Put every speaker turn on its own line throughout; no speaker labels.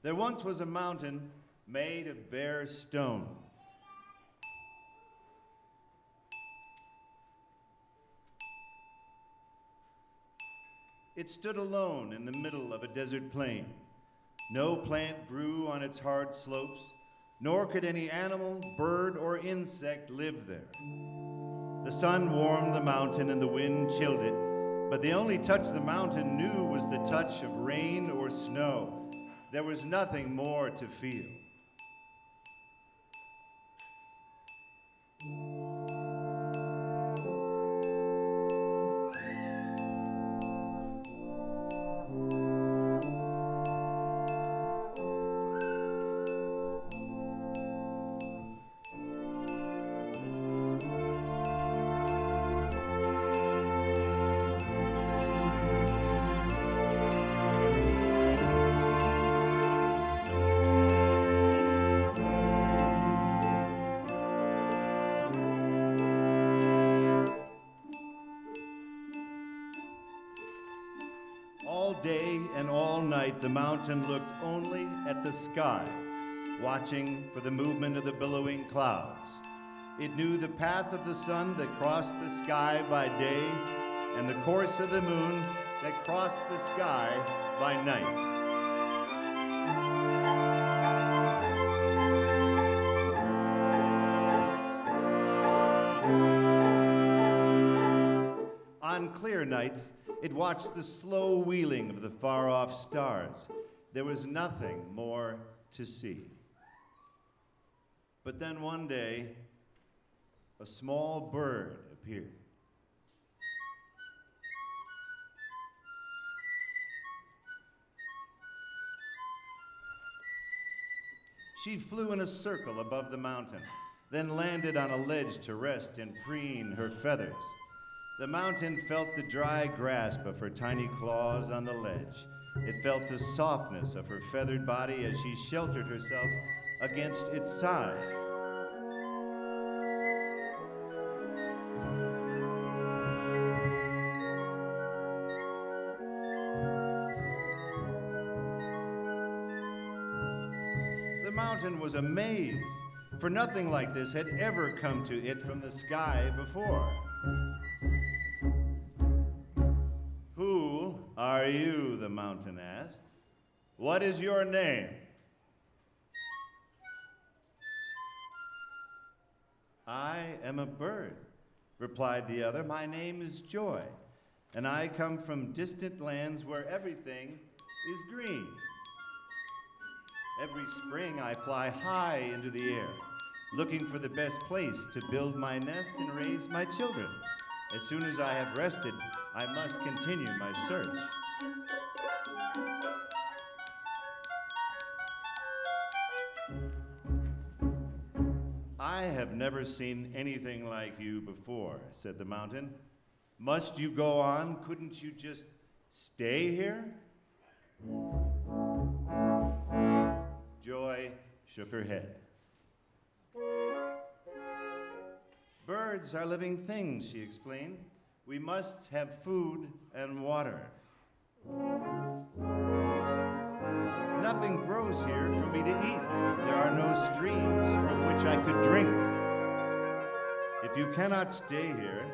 There once was a mountain made of bare stone. It stood alone in the middle of a desert plain. No plant grew on its hard slopes, nor could any animal, bird, or insect live there. The sun warmed the mountain and the wind chilled it, but the only touch the mountain knew was the touch of rain or snow. There was nothing more to feel. All day and all night, the mountain looked only at the sky, watching for the movement of the billowing clouds. It knew the path of the sun that crossed the sky by day and the course of the moon that crossed the sky by night. On clear nights, it watched the slow wheeling of the far-off stars. There was nothing more to see. But then one day, a small bird appeared. She flew in a circle above the mountain, then landed on a ledge to rest and preen her feathers. The mountain felt the dry grasp of her tiny claws on the ledge. It felt the softness of her feathered body as she sheltered herself against its side. The mountain was amazed, for nothing like this had ever come to it from the sky before. "Who are you?" the mountain asked. "What is your name?" "I am a bird," replied the other. "My name is Joy, and I come from distant lands where everything is green. Every spring I fly high into the air, looking for the best place to build my nest and raise my children. As soon as I have rested, I must continue my search." "I have never seen anything like you before," said the mountain. "Must you go on? Couldn't you just stay here?" Joy shook her head. "Birds are living things," she explained. "We must have food and water. Nothing grows here for me to eat. There are no streams from which I could drink. If you cannot stay here,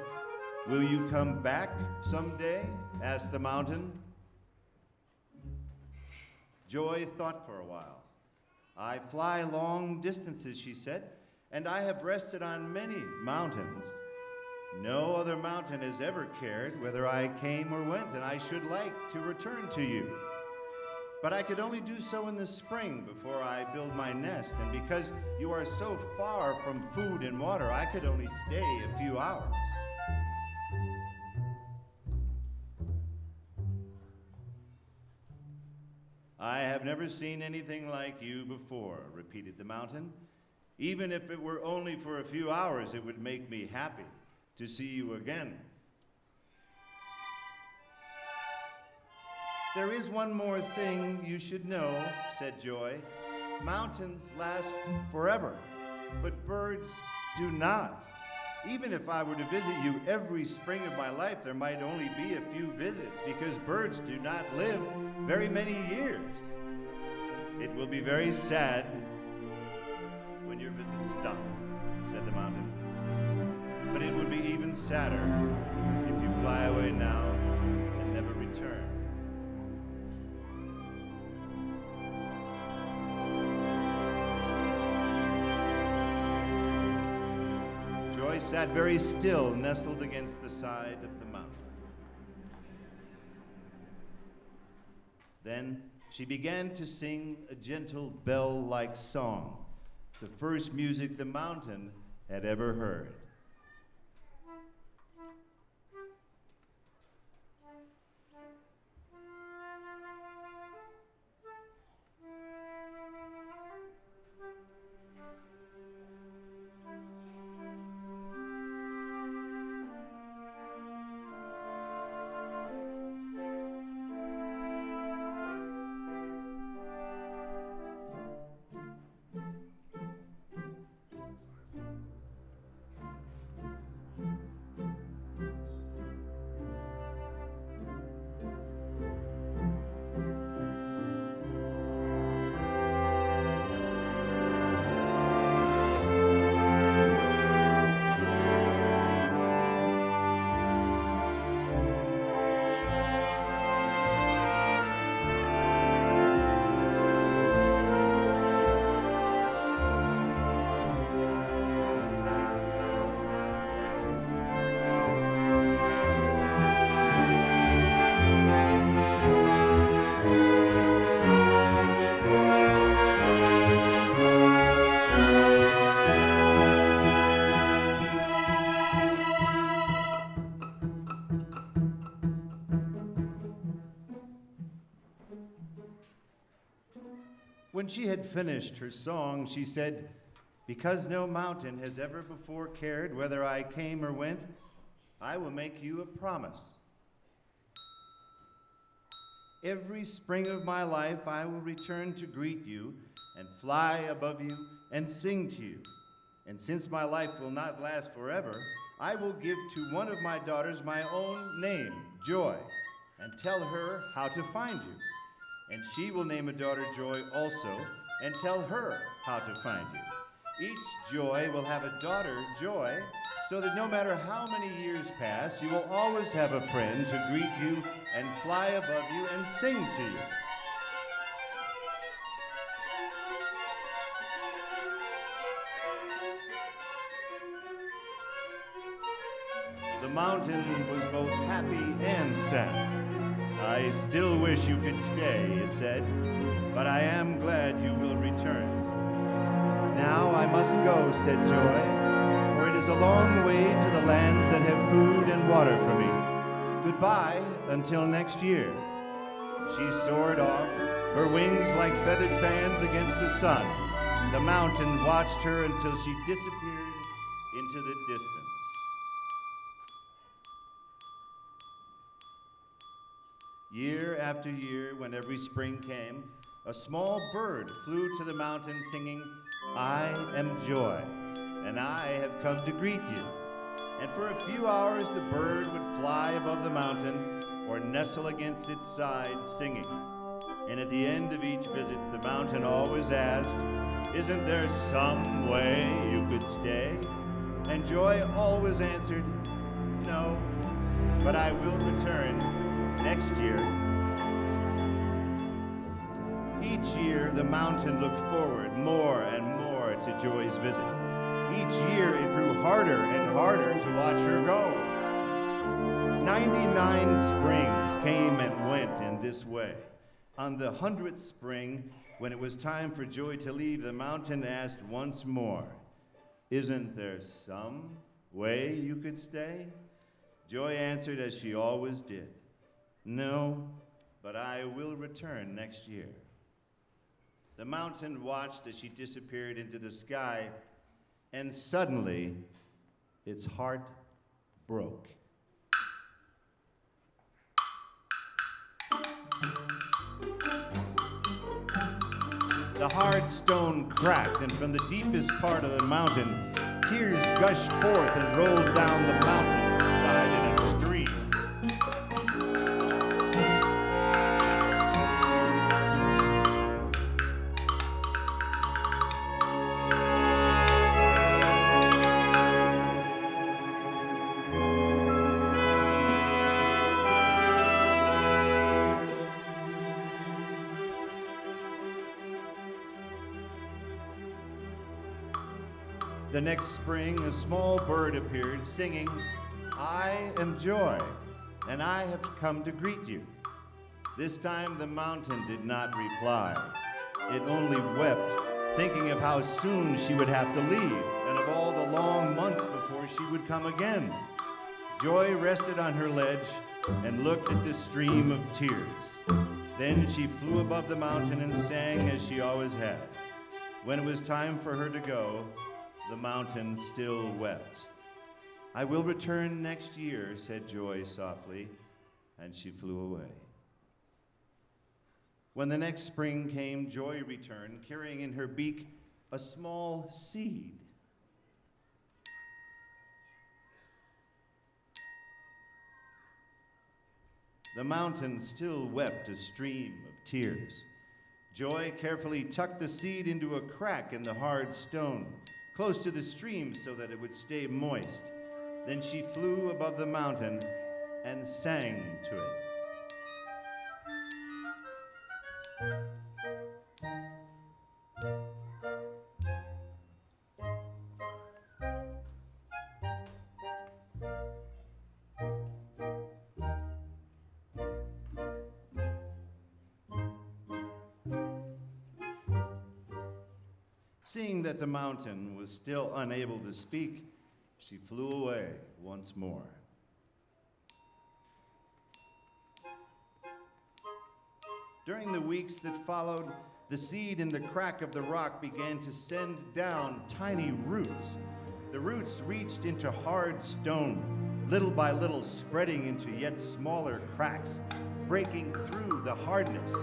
will you come back someday?" asked the mountain. Joy thought for a while. "I fly long distances," she said, "and I have rested on many mountains. No other mountain has ever cared whether I came or went, and I should like to return to you. But I could only do so in the spring before I build my nest, and because you are so far from food and water, I could only stay a few hours." "I have never seen anything like you before," repeated the mountain. "Even if it were only for a few hours, it would make me happy to see you again." "There is one more thing you should know," said Joy. "Mountains last forever, but birds do not. Even if I were to visit you every spring of my life, there might only be a few visits because birds do not live very many years." It will be very sad when your visits stop, said the mountain. But it would be even sadder if you fly away now and never return. Joy sat very still, nestled against the side of the mountain. Then she began to sing a gentle bell-like song, the first music the mountain had ever heard. When she had finished her song, she said, "Because no mountain has ever before cared whether I came or went, I will make you a promise. Every spring of my life I will return to greet you and fly above you and sing to you. And since my life will not last forever, I will give to one of my daughters my own name, Joy, and tell her how to find you. And she will name a daughter Joy also, and tell her how to find you. Each Joy will have a daughter Joy, so that no matter how many years pass, you will always have a friend to greet you and fly above you and sing to you." The mountain was both happy and sad. "I still wish you could stay," it said, "but I am glad you will return." "Now I must go," said Joy, "for it is a long way to the lands that have food and water for me. Goodbye until next year." She soared off, her wings like feathered fans against the sun. The mountain watched her until she disappeared into the distance. Year after year, when every spring came, a small bird flew to the mountain singing, "I am Joy, and I have come to greet you." And for a few hours the bird would fly above the mountain or nestle against its side singing. And at the end of each visit, the mountain always asked, "Isn't there some way you could stay?" And Joy always answered, "No, but I will return next year." Each year, the mountain looked forward more and more to Joy's visit. Each year, it grew harder and harder to watch her go. 99 springs came and went in this way. On the 100th spring, when it was time for Joy to leave, the mountain asked once more, "Isn't there some way you could stay?" Joy answered as she always did, "No, but I will return next year." The mountain watched as she disappeared into the sky, and suddenly its heart broke. The hard stone cracked, and from the deepest part of the mountain, tears gushed forth and rolled down the mountainside in a stream. The next spring, a small bird appeared, singing, "I am Joy, and I have come to greet you." This time the mountain did not reply. It only wept, thinking of how soon she would have to leave, and of all the long months before she would come again. Joy rested on her ledge and looked at the stream of tears. Then she flew above the mountain and sang as she always had. When it was time for her to go, the mountain still wept. "I will return next year," said Joy softly, and she flew away. When the next spring came, Joy returned, carrying in her beak a small seed. The mountain still wept a stream of tears. Joy carefully tucked the seed into a crack in the hard stone, close to the stream so that it would stay moist. Then she flew above the mountain and sang to it. Seeing that the mountain was still unable to speak, she flew away once more. During the weeks that followed, the seed in the crack of the rock began to send down tiny roots. The roots reached into hard stone, little by little spreading into yet smaller cracks, breaking through the hardness.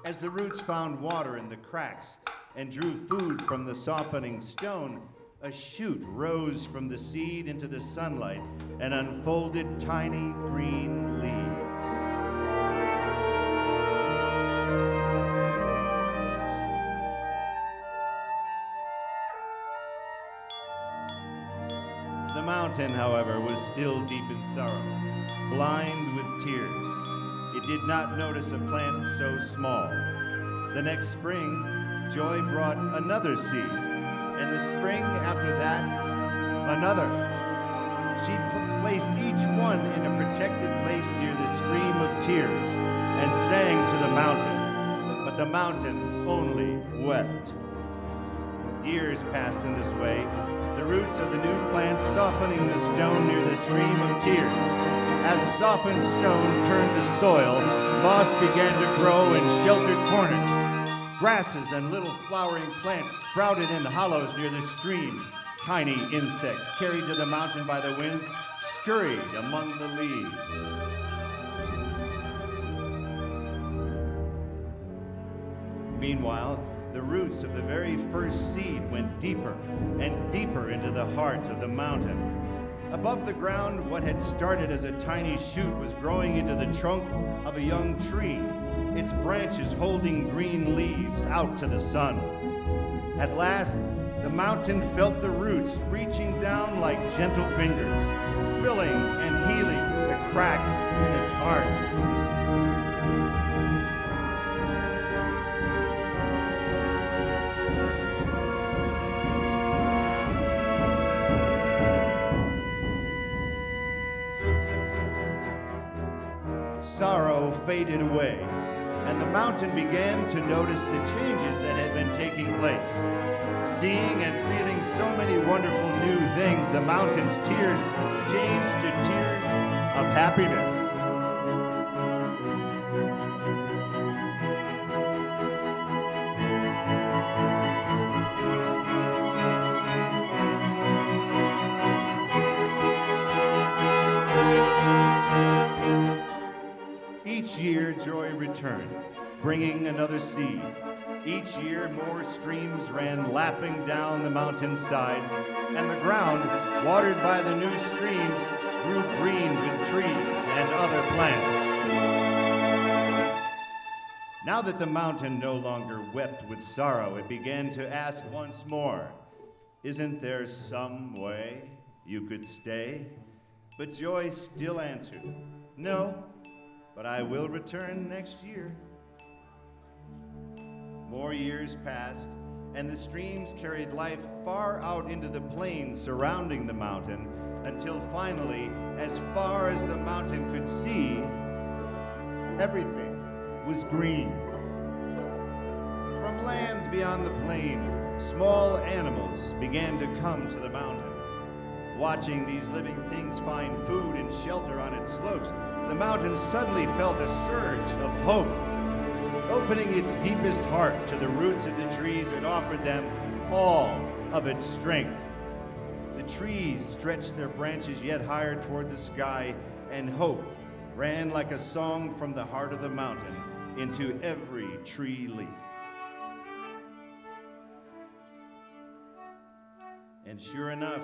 As the roots found water in the cracks and drew food from the softening stone, a shoot rose from the seed into the sunlight and unfolded tiny green leaves. The mountain, however, was still deep in sorrow, blind with tears. It did not notice a plant so small. The next spring, Joy brought another seed, and the spring after that, another. She placed each one in a protected place near the stream of tears and sang to the mountain, but the mountain only wept. Years passed in this way, the roots of the new plants softening the stone near the stream of tears. As softened stone turned to soil, moss began to grow in sheltered corners. Grasses and little flowering plants sprouted in hollows near the stream. Tiny insects, carried to the mountain by the winds, scurried among the leaves. Meanwhile, the roots of the very first seed went deeper and deeper into the heart of the mountain. Above the ground, what had started as a tiny shoot was growing into the trunk of a young tree, its branches holding green leaves out to the sun. At last, the mountain felt the roots reaching down like gentle fingers, filling and healing the cracks in its heart. Sorrow faded away, and the mountain began to notice the changes that had been taking place. Seeing and feeling so many wonderful new things, the mountain's tears changed to tears of happiness. Each year, Joy returned, bringing another seed. Each year, more streams ran laughing down the mountain sides, and the ground, watered by the new streams, grew green with trees and other plants. Now that the mountain no longer wept with sorrow, it began to ask once more, "Isn't there some way you could stay?" But Joy still answered, "No, but I will return next year." More years passed, and the streams carried life far out into the plains surrounding the mountain, until finally, as far as the mountain could see, everything was green. From lands beyond the plain, small animals began to come to the mountain. Watching these living things find food and shelter on its slopes, the mountain suddenly felt a surge of hope. Opening its deepest heart to the roots of the trees, it offered them all of its strength. The trees stretched their branches yet higher toward the sky, and hope ran like a song from the heart of the mountain into every tree leaf. And sure enough,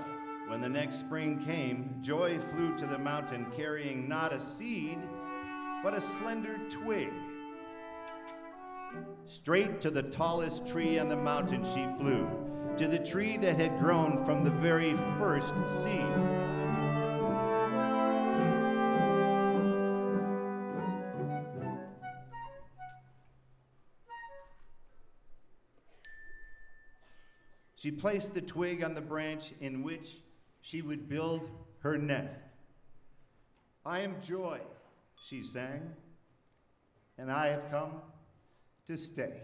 when the next spring came, Joy flew to the mountain carrying not a seed, but a slender twig. Straight to the tallest tree on the mountain she flew, to the tree that had grown from the very first seed. She placed the twig on the branch in which she would build her nest. "I am Joy," she sang, "and I have come to stay."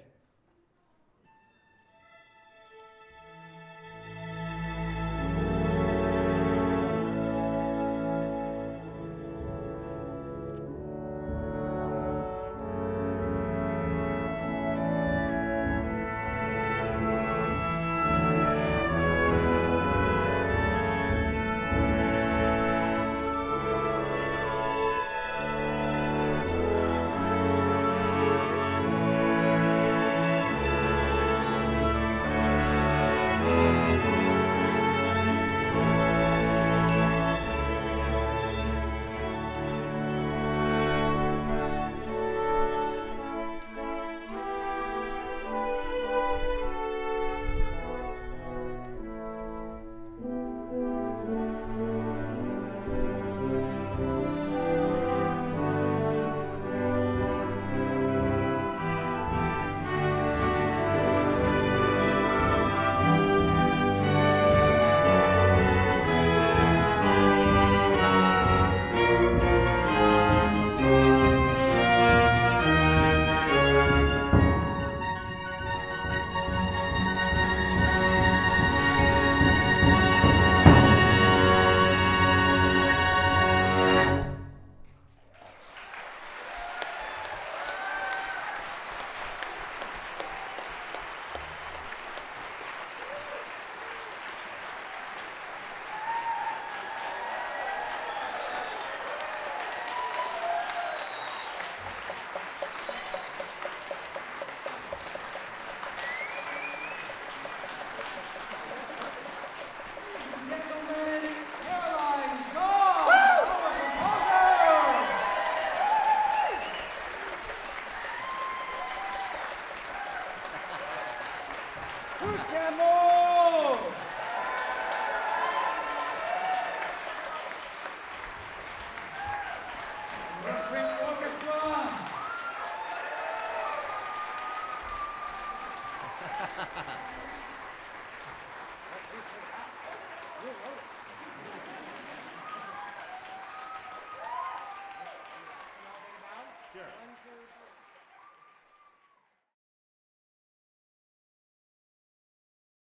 Bruce Campbell! Great orchestra!